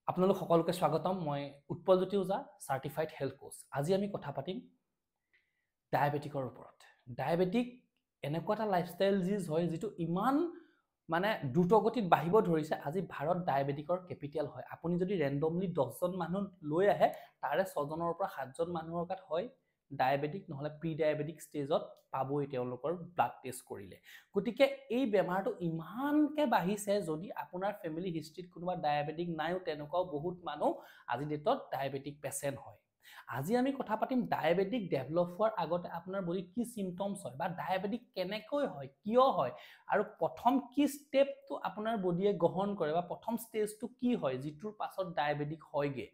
আপোনালোক সকলোকে স্বাগতম। মই উৎপল জ্যোতি ওজা, চাৰ্টিফাইড হেল্থ কোচ। আজি আমি কথা পাতিম ডায়েবেটিকৰ ওপৰত। ডায়েবেটিক এনেকুৱা এটা লাইফষ্টাইল ডিজিজ হয় যিটো ইমান দ্ৰুতগতিত বাঢ়িব ধৰিছে। আজি ভাৰত ডায়েবেটিকৰ কেপিটেল হয়। আপুনি যদি ৰেণ্ডমলি 10জন মানুহ লৈ আহে, তাৰে 6জনৰ পৰা 7জন মানুহৰ গাত হয় ডায়েবেটিক, নহলে প্ৰি ডায়েবেটিক ষ্টেজত পাবই তেওঁলোকৰ ব্লাড টেষ্ট কৰিলে। গতিকে এই বেমাৰটো ইমানকে বাঢ়িছে, যদি আপোনাৰ ফেমিলি হিষ্ট্ৰীত কোনোবা ডায়েবেটিক নাইও, তেনেকুৱাও বহুত মানুহ আজি ডেটত ডায়েবেটিক পেচেণ্ট হয়। আজি আমি কথা পাতিম ডায়েবেটিক ডেভেলপ হোৱাৰ আগতে আপোনাৰ বডিত কি চিমটমছ হয়, বা ডায়েবেটিক কেনেকৈ হয়, কিয় হয়, আৰু প্ৰথম কি ষ্টেপটো আপোনাৰ বডিয়ে গ্ৰহণ কৰে, বা প্ৰথম ষ্টেজটো কি হয় যিটোৰ পাছত ডায়েবেটিক হয়গে,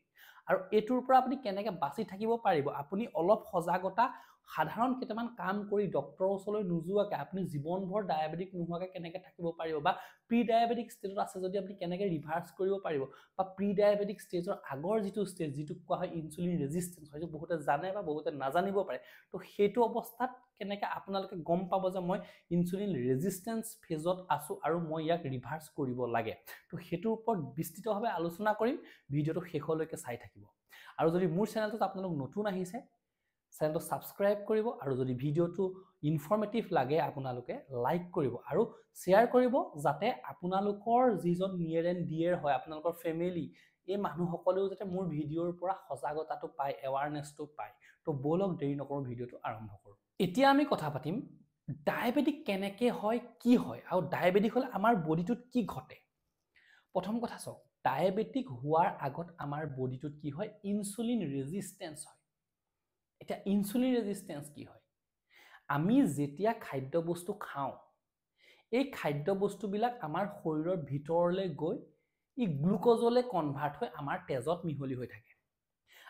আৰু এইটোৰ পৰা আপুনি কেনেকৈ বাচি থাকিব পাৰিব। আপুনি অলপ সজাগতা, সাধাৰণ কেইটামান কাম কৰি ডক্টৰৰ ওচৰলৈ নোযোৱাকৈ আপুনি জীৱনভৰ ডায়েবেটিক নোহোৱাকৈ কেনেকৈ থাকিব পাৰিব, বা প্ৰি ডায়েবেটিক ষ্টেজত আছে যদি আপুনি কেনেকৈ ৰিভাৰ্চ কৰিব পাৰিব, বা প্ৰি ডায়েবেটিক ষ্টেজৰ আগৰ যিটো ষ্টেজ, যিটো কোৱা হয় ইনচুলিন ৰেজিষ্টেঞ্চ, হয়তো বহুতে জানে বা বহুতে নাজানিব পাৰে। তো সেইটো অৱস্থাত কেনেকৈ আপোনালোকে গম পাব যে মই ইনচুলিন ৰেজিষ্টেঞ্চ ফেজত আছোঁ আৰু মই ইয়াক ৰিভাৰ্চ কৰিব লাগে। তো সেইটোৰ ওপৰত বিস্তৃতভাৱে আলোচনা কৰিম। ভিডিঅ'টো শেষলৈকে চাই থাকিব। আৰু যদি মোৰ চেনেলটোত আপোনালোক নতুন আহিছে, চেনেলটো ছাবস্ক্ৰাইব কৰিব, আৰু যদি ভিডিঅ'টো ইনফৰ্মেটিভ লাগে আপোনালোকে লাইক কৰিব আৰু শ্বেয়াৰ কৰিব, যাতে আপোনালোকৰ যিজন নিয়েৰ এণ্ড ডিয়েৰ হয়, আপোনালোকৰ ফেমিলি, এই মানুহসকলেও যাতে মোৰ ভিডিঅ'ৰ পৰা সজাগতাটো পায়, এৱাৰনেছটো পায়। তো ব'লক দেৰি নকৰোঁ, ভিডিঅ'টো আৰম্ভ কৰোঁ। এতিয়া আমি কথা পাতিম ডায়েবেটিক কেনেকৈ হয়, কি হয়, আৰু ডায়েবেটিক হ'লে আমাৰ বডিটোত কি ঘটে। প্ৰথম কথা চাওক, ডায়েবেটিক হোৱাৰ আগত আমাৰ বডিটোত কি হয়, ইনচুলিন ৰেজিষ্টেঞ্চ হয়। এতিয়া ইনচুলিন ৰেজিষ্টেঞ্চ কি হয়? আমি যেতিয়া খাদ্য বস্তু খাওঁ, এই খাদ্য বস্তুবিলাক আমাৰ শৰীৰৰ ভিতৰলৈ গৈ ই গ্লুক'জলৈ কনভাৰ্ট হৈ আমাৰ তেজত মিহলি হৈ থাকে,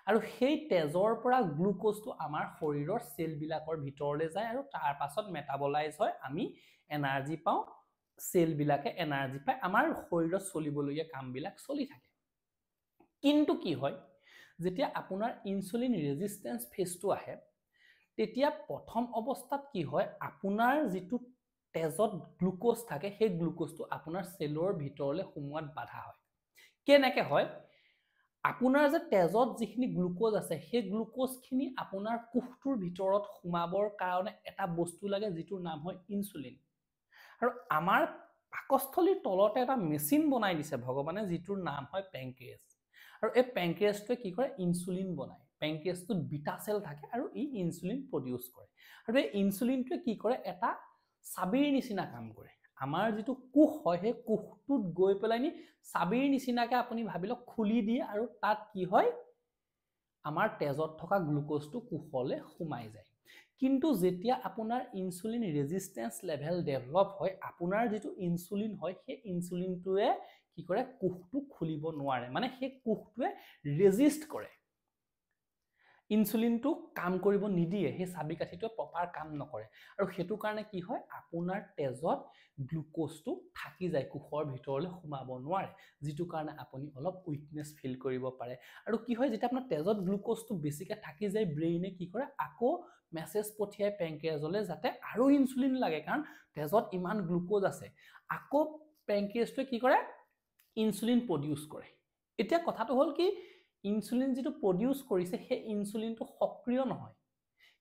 আৰু সেই তেজৰ পৰা গ্লুক'জটো আমাৰ শৰীৰৰ চেলবিলাকৰ ভিতৰলৈ যায়, আৰু তাৰ পাছত মেটাবলাইজ হয়, আমি এনাৰ্জি পাওঁ, চেলবিলাকে এনাৰ্জি পায়, আমাৰ শৰীৰত চলিবলগীয়া কামবিলাক চলি থাকে। কিন্তু কি হয়, যেতিয়া আপোনাৰ ইনচুলিন ৰেজিষ্টেঞ্চ ফেজটো আহে, তেতিয়া প্ৰথম অৱস্থাত কি হয়, আপোনাৰ যিটো তেজত গ্লুক'জ থাকে, সেই গ্লুক'জটো আপোনাৰ চেলৰ ভিতৰলৈ সোমোৱাত বাধা হয়। কেনেকৈ হয়? আপোনাৰ যে তেজত যিখিনি গ্লুক'জ আছে, সেই গ্লুক'জখিনি আপোনাৰ কোষটোৰ ভিতৰত সোমাবৰ কাৰণে এটা বস্তু লাগে, যিটোৰ নাম হয় ইনচুলিন। আৰু আমাৰ পাকস্থলীৰ তলতে এটা মেচিন বনাই দিছে ভগৱানে, যিটোৰ নাম হয় পেংক্ৰিয়াছ। আৰু এই পেংক্ৰিয়াছটোৱে কি কৰে, ইনচুলিন বনায়। পেংক্ৰিয়াছটোত বিটা চেল থাকে আৰু ই ইনচুলিন প্ৰডিউচ কৰে। আৰু এই ইনচুলিনটোৱে কি কৰে, এটা চাবিৰ নিচিনা কাম কৰে। আমাৰ যিটো কোষ হয়, সেই কোষটোত গৈ পেলাই নি চাবিৰ নিচিনাকৈ আপুনি ভাবি লওক খুলি দিয়ে, আৰু তাত কি হয়, আমাৰ তেজত থকা গ্লুক'জটো কোষলৈ সোমাই যায়। কিন্তু যেতিয়া আপোনাৰ ইনচুলিন ৰেজিষ্টেঞ্চ লেভেল ডেভেলপ হয়, আপোনাৰ যিটো ইনচুলিন হয়, সেই ইনচুলিনটোৱে কি কৰে, কোষটো খুলিব নোৱাৰে, মানে সেই কোষটোৱে ৰেজিষ্ট কৰে, ইনচুলিনটো কাম কৰিব নিদিয়ে, সেই চাবিকাঠিটোৱে প্ৰপাৰ কাম নকৰে। আৰু সেইটো কাৰণে কি হয়, আপোনাৰ তেজত গ্লুক'জটো থাকি যায়, কোষৰ ভিতৰলৈ সোমাব নোৱাৰে, যিটো কাৰণে আপুনি অলপ উইকনেছ ফিল কৰিব পাৰে। আৰু কি হয়, যেতিয়া আপোনাৰ তেজত গ্লুক'জটো বেছিকৈ থাকি যায়, ব্ৰেইনে কি কৰে, আকৌ মেছেজ পঠিয়াই পেংক্ৰিয়াছলৈ, যাতে আৰু ইনচুলিন লাগে, কাৰণ তেজত ইমান গ্লুক'জ আছে। আকৌ পেংক্ৰিয়াছটোৱে কি কৰে, ইনচুলিন প্ৰডিউচ কৰে। এতিয়া কথাটো হ'ল কি, ইনচুলিন যিটো প্ৰডিউচ কৰিছে, সেই ইনচুলিনটো সক্ৰিয় নহয়,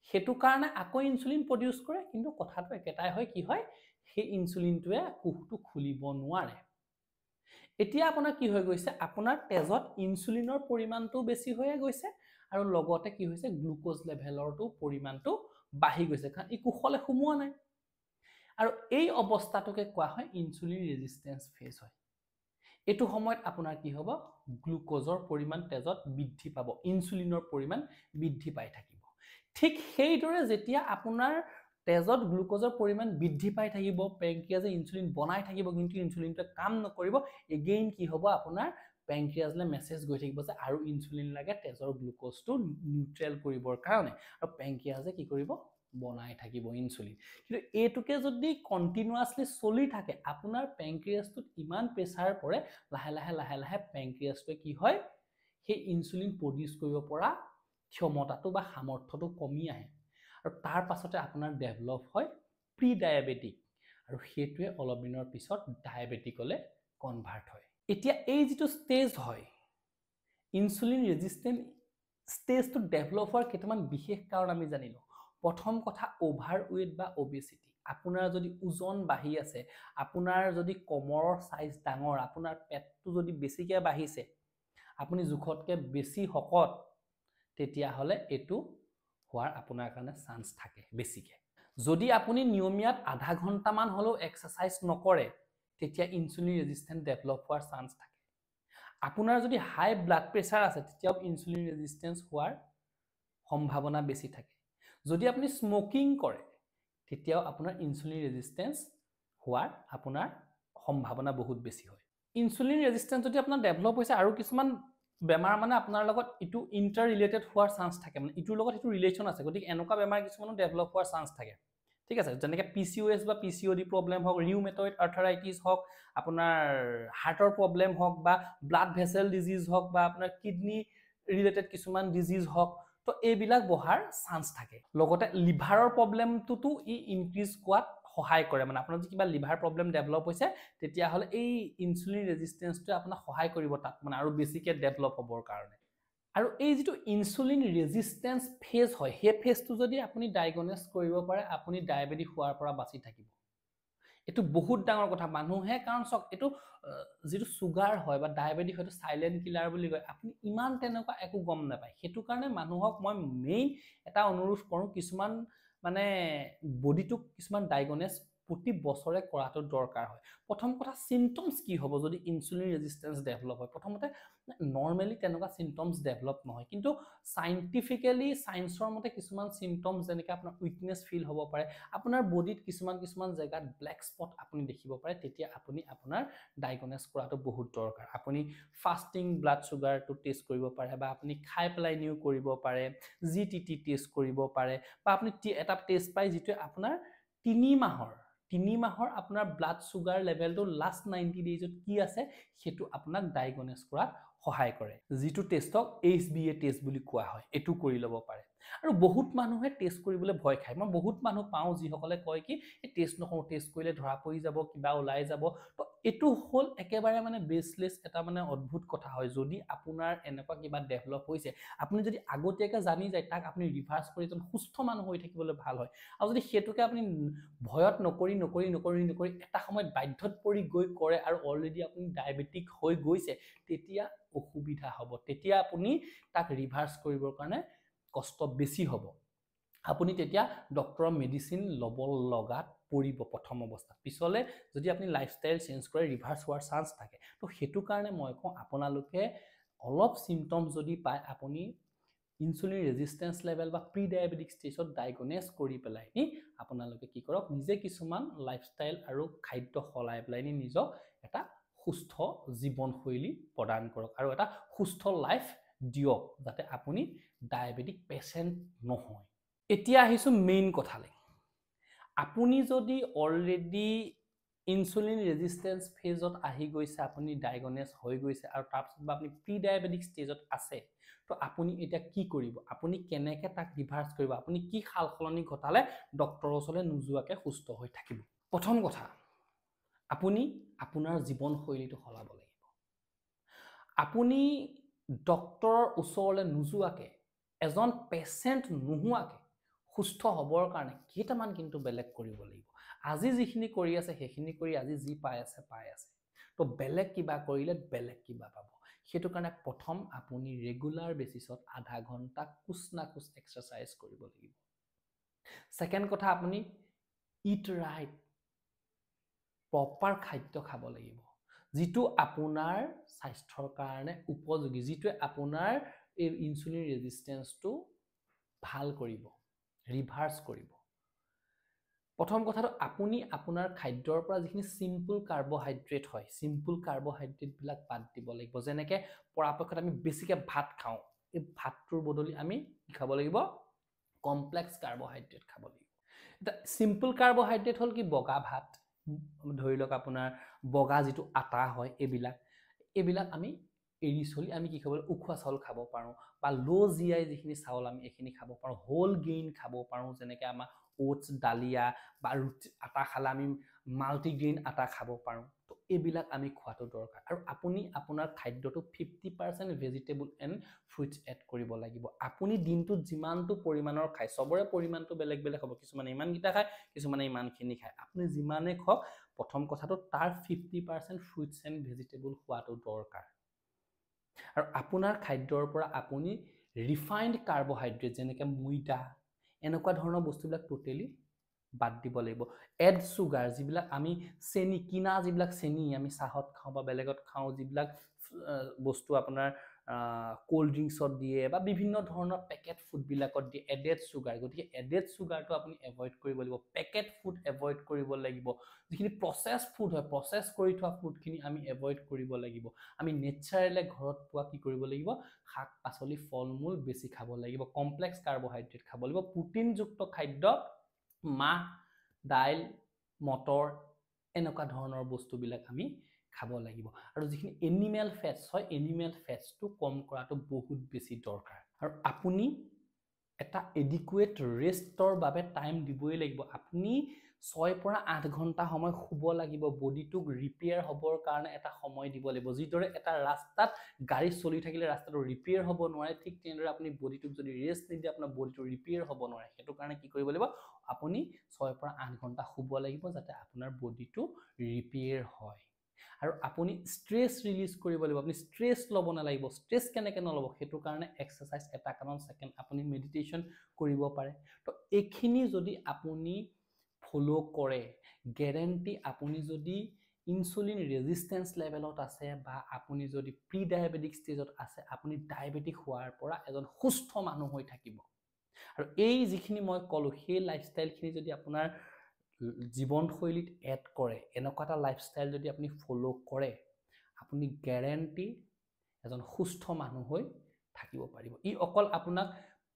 সেইটো কাৰণে আকৌ ইনচুলিন প্ৰডিউচ কৰে, কিন্তু কথাটো একেটাই হয়, কি হয়, সেই ইনচুলিনটোৱে কোষটো খুলিব নোৱাৰে। এতিয়া আপোনাৰ কি হৈ গৈছে, আপোনাৰ তেজত ইনচুলিনৰ পৰিমাণটো বেছি হৈয়ে গৈছে, আৰু লগতে কি হৈছে, গ্লুক'জ লেভেলৰটো পৰিমাণটো বাঢ়ি গৈছে, কাৰণ ই কোষলৈ সোমোৱা নাই। আৰু এই অৱস্থাটোকে কোৱা হয় ইনচুলিন ৰেজিষ্টেঞ্চ ফেজ হয়। এইটো সময়ত আপোনাৰ কি হ'ব, গ্লুক'জৰ পৰিমাণ তেজত বৃদ্ধি পাব, ইনচুলিনৰ পৰিমাণ বৃদ্ধি পাই থাকিব। ঠিক সেইদৰে যেতিয়া আপোনাৰ তেজত গ্লুক'জৰ পৰিমাণ বৃদ্ধি পাই থাকিব, পেংক্ৰিয়াছে ইনচুলিন বনাই থাকিব, কিন্তু ইনচুলিনটোৱে কাম নকৰিব, এগেইন কি হ'ব, আপোনাৰ পেংক্ৰিয়াছলৈ মেছেজ গৈ থাকিব যে আৰু ইনচুলিন লাগে তেজৰ গ্লুক'জটো নিউট্ৰেল কৰিবৰ কাৰণে, আৰু পেংক্ৰিয়াছে কি কৰিব, বনাই থাকিব ইনচুলিন। কিন্তু এইটোকে যদি কণ্টিনিউৱাছলি চলি থাকে, আপোনাৰ পেংক্ৰিয়াছটোত ইমান প্ৰেছাৰ পৰে, লাহে লাহে লাহে লাহে পেংক্ৰিয়াছটোৱে কি হয়, সেই ইনচুলিন প্ৰডিউচ কৰিব পৰা ক্ষমতাটো বা সামৰ্থ্যটো কমি আহে, আৰু তাৰ পাছতে আপোনাৰ ডেভেলপ হয় প্ৰি ডায়েবেটিক, আৰু সেইটোৱে অলপ দিনৰ পিছত ডায়েবেটিকলৈ কনভাৰ্ট হয়। এতিয়া এই যিটো ষ্টেজ হয়, ইনসুলিন ৰেজিস্ট্যান্ট স্টেজটো ডেভেলপ হোৱাৰ কেইটামান বিশেষ কাৰণ আমি জানিলো প্ৰথম কথা ওভাৰৱেট বা ওবেসিটি আপোনাৰ যদি ওজন বাঢ়ি আছে আপোনাৰ যদি কমৰৰ সাইজ ডাঙৰ আপোনাৰ পেটটো যদি বেছিকৈ বাঢ়িছে আপুনি জুখতকৈ বেছি শকত তেতিয়া হলে এটো হোৱাৰ আপোনাৰ কাৰণে চান্স থাকে বেছিকৈ যদি আপুনি নিয়মিয়াত আধা ঘণ্টা মান হলো এক্সাৰসাইজ নকৰে তেতিয়া ইনসুলিন ৰেজিস্ট্যান্ট ডেভেলপ হোৱাৰ চান্স থাকে আপোনাৰ যদি হাই ব্লাড প্ৰেছাৰ আছে তেতিয়াও ইনসুলিন ৰেজিস্ট্যান্স হোৱাৰ সম্ভাৱনা বেছি থাকে যদি আপুনি স্মোকিং কৰে তেতিয়াও আপোনাৰ ইনসুলিন ৰেজিস্ট্যান্স হোৱাৰ আপোনাৰ সম্ভাৱনা বহুত বেছি হয় ইনসুলিন ৰেজিস্ট্যান্স যদি আপোনাৰ ডেভেলপ হৈছে আৰু কিছুমান বেমাৰ মানে আপোনাৰ লগত ইটো ইন্টাৰ ৰিলেটেড হোৱাৰ চান্স থাকে মানে ইটোৰ লগত ইটো ৰিলেচন আছে গতিকে এনেকুৱা বেমাৰ কিছুমানো ডেভেলপ হোৱাৰ চান্স থাকে ঠিক আছে যেনেকৈ PCOS বা PCOD প্ৰবলেম হওক ৰিউমেটয়েড আৰ্থৰাইটিছ হওক আপোনাৰ হাৰ্টৰ প্ৰবলেম হওক বা ব্লাড ভেসেল ডিজিজ হওক বা আপোনাৰ কিডনি ৰিলেটেড কিছুমান ডিজিজ হওক তো এইবিলাক বহাৰ চান্স থাকে লগতে লিভাৰৰ প্ৰবলেমটোতো ই ইনক্ৰিজ কৰাত সহায় কৰে মানে আপোনাৰ যদি কিবা লিভাৰ প্ৰবলেম ডেভেলপ হৈছে তেতিয়া হলে এই ইনসুলিন ৰেজিস্ট্যান্সটো আপোনাক সহায় কৰিব তাত মানে আৰু বেছিকৈ ডেভেলপ হ'বৰ কাৰণে আৰু এই যেটো ইনসুলিন ৰেজিস্ট্যান্স ফেজ হয় হে ফেজটো যদি আপুনি ডায়াগন'জ কৰিব পাৰে আপুনি ডায়াবেটিক হোৱাৰ পৰা বাচি থাকিব এটো বহুত ডাঙৰ কথা মানুহে কাৰণ চক এটো যেটো সুগাৰ হয় বা ডায়াবেটিক হয়তো সাইলেন্ট কিলাৰ বুলি কয় আপুনি ইমান তেনেকুৱা একো গম নাপায় হেতু কাৰণে মানুহক মই মেইন এটা অনুৰোধ কৰো কিছুমান মানে বডিটোক কিছুমান ডায়াগন'জ প্ৰতি বছৰে কৰাটো দৰকাৰ হয় প্ৰথম কথা সিম্পটমস কি হ'ব যদি ইনসুলিন ৰেজিস্ট্যান্স ডেভেলপ হয় প্ৰথমতে নৰমালি তেনেকুৱা সিম্পটমস ডেভেলপ নহয় কিন্তু সাইন্টিফিক্যালি সায়েন্সৰ মতে কিছুমান সিম্পটমস যেনেকৈ আপোনাৰ উইকনেস ফিল হ'ব পাৰে আপোনাৰ বডিত কিছুমান জায়গাত ব্ল্যাক স্পট আপুনি দেখিব পাৰে তেতিয়া আপুনি আপোনাৰ ডায়াগন'জ কৰাটো বহুত দৰকাৰ আপুনি ফাস্টিং ব্লাড সুগাৰটো টেষ্ট কৰিব পাৰে বা আপুনি খাই পেলাই নিউ কৰিব পাৰে GTT টেষ্ট কৰিব পাৰে বা আপুনি এটা টেষ্ট পাই যেটো আপোনাৰ 3 মাহৰ আপোনাৰ ব্লাড সুগাৰ লেভেলটো লাষ্ট 90 ডেজত কি আছে হেতু আপোনাক ডায়াগন'জ কৰাত সহায় কৰে যেটো টেষ্টক HbA টেষ্ট বুলি কোৱা হয় এটো কৰি লব পাৰে আৰু বহুত মানুহে টেষ্ট কৰিবলৈ ভয় খায় মই বহুত মানুহ পাও যিসকলে কয় কি এই টেষ্ট নকৰো টেষ্ট কৰিলে ধৰা পৰি যাব কিবা ওলাই যাব তো এটো হল একেবাৰে মানে বেসলেস এটা মানে অদ্ভুত কথা হয় যদি আপোনাৰ এনেকুৱা কিবা ডেভেলপ হৈছে আপুনি যদি আগতীয়াকৈ জানি যায় তাক আপুনি ৰিভাৰ্স কৰি এজন সুস্থ মানুহ হৈ থাকিবলৈ ভাল হয় আৰু যদি হেতুকে আপুনি ভয়ত নকৰি এটা সময়ত বাধ্যত পৰি গৈ কৰে আৰু অলৰেডি আপুনি ডায়াবেটিক হৈ গৈছে তেতিয়া অসুবিধা হ'ব তেতিয়া আপুনি তাক ৰিভাৰ্স কৰিবৰ কাৰণে কষ্ট বেছি হ'ব আপুনি তেতিয়া ডক্টৰৰ মেডিসিন লব লগাত পৰিব প্ৰথম অৱস্থা পিছলে যদি আপুনি লাইফষ্টাইল চেঞ্জ কৰে ৰিভাৰ্স হোৱাৰ চান্স থাকে তো হেতু কাৰণে মই কওঁ আপোনালোকে অলপ সিম্পটমস যদি পায় আপুনি ইনসুলিন ৰেজিস্ট্যান্স লেভেল বা প্ৰি ডায়াবেটিক ষ্টেজত ডায়াগন'জ কৰি পেলাই নি আপোনালোকে কি কৰক নিজে কিছুমান লাইফষ্টাইল আৰু খাদ্য সলাই পেলাই নি নিজক এটা সুস্থ জীৱনশৈলী প্ৰদান কৰক আৰু এটা সুস্থ লাইফ দিয়ক যাতে আপুনি ডায়াবেটিক পেশেন্ট নহয় এতিয়া আহিছো মেইন কথালৈ আপুনি যদি অলৰেডি ইনসুলিন ৰেজিস্ট্যান্স ফেজত আহি গৈছে আপুনি ডায়াগন'জ হৈ গৈছে আৰু তাৰপিছত আপুনি প্ৰি ডায়াবেটিক ষ্টেজত আছে তো আপুনি এটা কি কৰিব আপুনি কেনেকৈ তাক ৰিভাৰ্স কৰিব আপুনি কি সালসলনি ঘটালে ডক্টৰৰ ওচৰলৈ নোযোৱাকৈ সুস্থ হৈ থাকিব প্ৰথম কথা আপুনি আপোনাৰ জীৱনশৈলীটো সলাব লাগিব আপুনি ডক্টৰৰ ওচৰলৈ নোযোৱাকৈ এজন পেশেন্ট নোহোৱাকৈ সুস্থ হ'বৰ কাৰণে কেইটামান কিন্তু বেলেগ কৰিব লাগিব আজি যিখিনি কৰি আছে সেইখিনি কৰি আজি যি পাই আছে তো বেলেগ কিবা কৰিলে বেলেগ কিবা পাব হেতু কাৰণে প্ৰথম আপুনি ৰেগুলাৰ বেসিছত আধা ঘণ্টা কুছ না কুছ এক্সাৰসাইজ কৰিব লাগিব সেকেন্ড কথা আপুনি ইট ৰাইট প্ৰপাৰ খাদ্য খাব লাগিব যেটো আপোনাৰ স্বাস্থ্যৰ কাৰণে উপযোগী যেটো আপোনাৰ এই ইনসুলিন ৰেজিস্ট্যান্সটো ভাল কৰিব ৰিভাৰ্স কৰিব প্ৰথম কথাটো আপুনি আপোনাৰ খাদ্যৰ পৰা যিখিনি সিম্পল কাৰ্বোহাইড্ৰেট হয় সিম্পল কাৰ্বোহাইড্ৰেট বিলাক বাদ দিব লাগিব যেনেকৈ পৰাপক্ষত আমি বেছিকৈ ভাত খাওঁ এই ভাতটোৰ বদলি আমি কি খাব লাগিব কমপ্লেক্স কাৰ্বোহাইড্ৰেট খাব লাগিব এটা সিম্পল কাৰ্বোহাইড্ৰেট হল কি বগা ভাত ধৰি লওক আপোনাৰ বগা যেটো আটা হয় এবিলাক আমি এৰি চলি আমি কি খাব উখোৱা চাউল খাব পাৰো বা লো জিআই যিখিনি চাউল আমি এখিনি খাব পাৰো হোল গেইন খাব পাৰো যেনেকৈ আমাৰ ওটস ডালিয়া বা আটা খালা আমি মাল্টিগ্ৰেইন আটা খাব পাৰোঁ তো এইবিলাক আমি খোৱাটো দৰকাৰ আৰু আপুনি আপোনাৰ খাদ্যটো 50% ভেজিটেবল এণ্ড ফ্ৰুইটছ এড কৰিব লাগিব আপুনি দিনটোত যিমানটো পৰিমাণৰ খায় চবৰে পৰিমাণটো বেলেগ বেলেগ হ'ব কিছুমানে ইমানকেইটা খায় কিছুমানে ইমানখিনি খায় আপুনি যিমানে খাওক প্ৰথম কথাটো তাৰ 50% ফ্ৰুইটছ এণ্ড ভেজিটেবল খোৱাটো দৰকাৰ আৰু আপোনাৰ খাদ্যৰ পৰা আপুনি ৰিফাইন্ড কাৰ্বহাইড্ৰেট যেনেকৈ ময়দা এনেকুৱা ধৰণৰ বস্তুবিলাক টোটেলি বাদ দিব লাগিব এড সুগাৰ যিবিলাক আমি চেনি কিনা যিবিলাক চেনি আমি চাহত খাওঁ বা বেলেগত খাওঁ যিবিলাক বস্তু আপোনাৰ কোল্ড ড্ৰিংকছত দিয়ে বা বিভিন্ন ধৰণৰ পেকেট ফুডবিলাকত দিয়ে এডেড সুগাৰ গতিকে এডেড সুগাৰটো আপুনি এভইড কৰিব লাগিব পেকেট ফুড এভইড কৰিব লাগিব যিখিনি প্ৰচেছ ফুড হয় প্ৰচেছ কৰি থোৱা ফুডখিনি আমি এভইড কৰিব লাগিব আমি নেচাৰেলি ঘৰত পোৱা কি কৰিব লাগিব শাক পাচলি ফল মূল বেছি খাব লাগিব কমপ্লেক্স কাৰ্বহাইড্ৰেট খাব লাগিব প্ৰটিনযুক্ত খাদ্য মাহ দাইল মটৰ এনেকুৱা ধৰণৰ বস্তুবিলাক আমি খাব লাগিব আৰু যিখিনি এনিমেল ফেটছ হয় এনিমেল ফেটছটো কম কৰাটো বহুত বেছি দৰকাৰ আৰু আপুনি এটা এডিকুৱেট ৰেষ্টৰ বাবে টাইম দিবই লাগিব আপুনি 6 পৰা 8 ঘণ্টা সময় শুব লাগিব বডিটোক ৰিপেয়াৰ হ'বৰ কাৰণে এটা সময় দিব লাগিব যিদৰে এটা ৰাস্তাত গাড়ী চলি থাকিলে ৰাস্তাটো ৰিপেয়াৰ হ'ব নোৱাৰে ঠিক তেনেদৰে আপুনি বডিটোক যদি ৰেষ্ট নিদিয়ে আপোনাৰ বডিটো ৰিপেয়াৰ হ'ব নোৱাৰে সেইটো কাৰণে কি কৰিব লাগিব আপুনি 6 পৰা 8 ঘণ্টা শুব লাগিব যাতে আপোনাৰ বডিটো ৰিপেয়াৰ হয় আৰু আপুনি ষ্ট্ৰেছ ৰিলিজ কৰিব লাগিব আপুনি ষ্ট্ৰেছ ল'ব নালাগিব ষ্ট্ৰেছ কেনেকৈ নল'ব সেইটো কাৰণে এক্সাৰচাইজ এটা কাৰণ ছেকেণ্ড আপুনি মেডিটেশ্যন কৰিব পাৰে তো এইখিনি যদি আপুনি ফলো কৰে গেৰেণ্টি আপুনি যদি ইনসুলিন ৰেজিষ্টেন্স লেভেলত আছে বা আপুনি যদি প্ৰি ডায়াবেটিক ষ্টেজত আছে আপুনি ডায়াবেটিক হোৱাৰ পৰা এজন সুস্থ মানুহ হৈ থাকিব আৰু এই যিখিনি মই ক'লো সেই লাইফষ্টাইলখিনি যদি আপোনাৰ জীৱনশৈলীত এড কৰে এনেকুৱা এটা লাইফষ্টাইল যদি আপুনি ফলো কৰে আপুনি গ্যাৰান্টি এজন সুস্থ মানুহ হৈ থাকিব পাৰিব ই অকল আপোনাক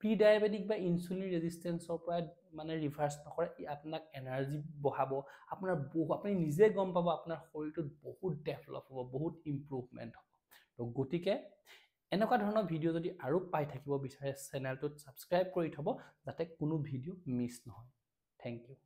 প্ৰি ডায়াবেটিক বা ইনসুলিন ৰেজিষ্টেন্সৰ পৰা মানে ৰিভাৰ্স নকৰে ই আপোনাক এনাৰ্জি বঢ়াব আপোনাৰ আপুনি নিজে গম পাব আপোনাৰ শৰীৰটোত বহুত ডেভেলপ হ'ব বহুত ইমপ্ৰুভমেন্ট হ'ব তো গতিকে এনেকুৱা ধৰণৰ ভিডিঅ' যদি আৰু পাই থাকিব বিচাৰে চেনেলটোত সাবস্ক্ৰাইব কৰি থব যাতে কোনো ভিডিঅ' মিছ নহয় থ্যাংক ইউ